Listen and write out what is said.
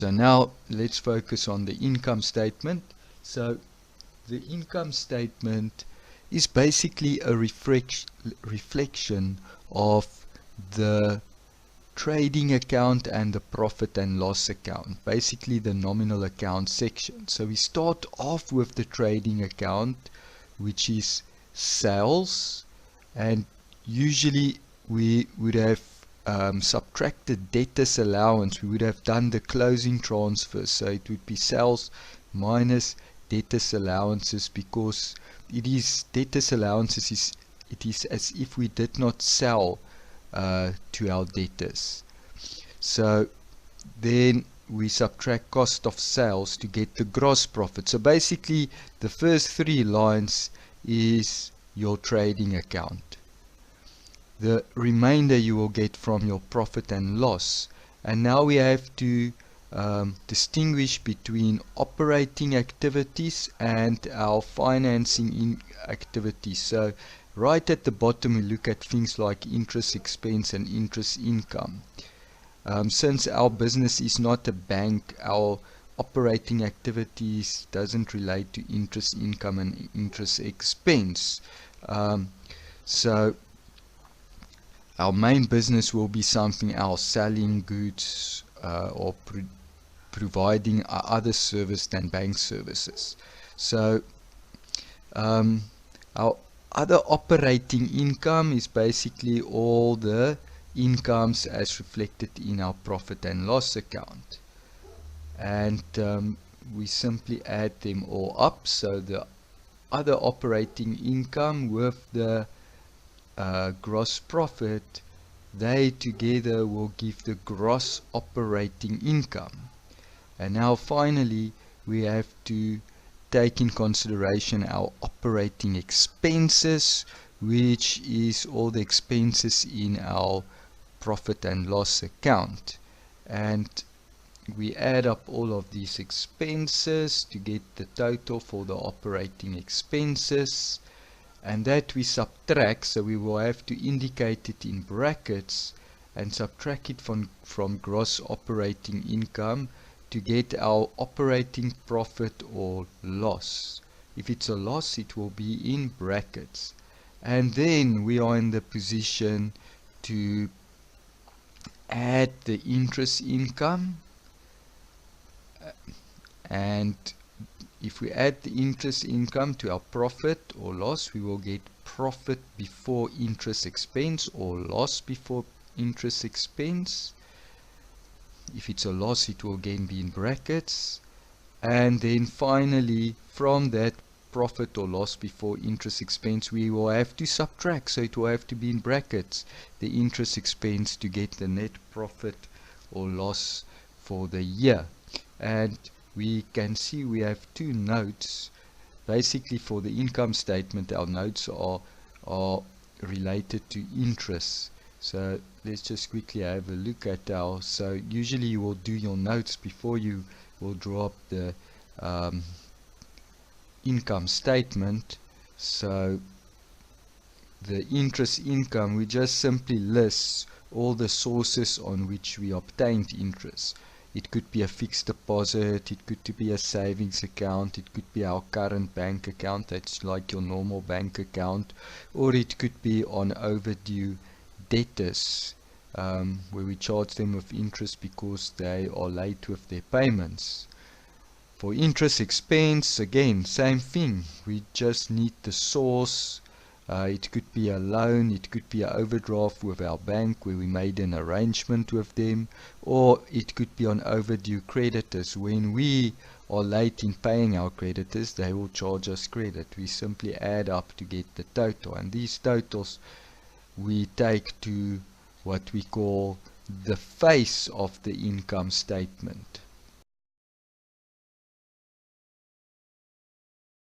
So now let's focus on the income statement. So the income statement is basically a reflection of the trading account and the profit and loss account, basically the nominal account section. So we start off with the trading account, which is sales, and usually we would have subtracted debtors allowance. We would have done the closing transfer, so it would be sales minus debtors allowances, because it is debtors allowances it is as if we did not sell to our debtors. So then we subtract cost of sales to get the gross profit. So basically the first three lines is your trading account. The remainder you will get from your profit and loss. And now we have to distinguish between operating activities and our financing activities. So right at the bottom we look at things like interest expense and interest income. Since our business is not a bank, our operating activities doesn't relate to interest income and interest expense. So our main business will be something else, selling goods or providing other service than bank services. So our other operating income is basically all the incomes as reflected in our profit and loss account, and we simply add them all up. So the other operating income with the gross profit, they together will give the gross operating income. And now finally we have to take in consideration our operating expenses, which is all the expenses in our profit and loss account, and we add up all of these expenses to get the total for the operating expenses, and that we subtract. So we will have to indicate it in brackets and subtract it from gross operating income to get our operating profit or loss. If it's a loss, it will be in brackets, and then we are in the position to add the interest income, and if we add the interest income to our profit or loss, we will get profit before interest expense or loss before interest expense. If it's a loss, it will again be in brackets, and then finally from that profit or loss before interest expense we will have to subtract, so it will have to be in brackets, the interest expense to get the net profit or loss for the year. And we can see we have two notes. Basically for the income statement, our notes are related to interest. So let's just quickly have a look at our, so usually you will do your notes before you will draw up the income statement. So the interest income, we just simply list all the sources on which we obtained interest. It could be a fixed deposit, it could be a savings account, it could be our current bank account, that's like your normal bank account, or it could be on overdue debtors, where we charge them with interest because they are late with their payments. For interest expense, again, same thing. We just need the source. It could be a loan, it could be an overdraft with our bank where we made an arrangement with them, or it could be on overdue creditors. When we are late in paying our creditors, they will charge us credit. We simply add up to get the total, and these totals we take to what we call the face of the income statement.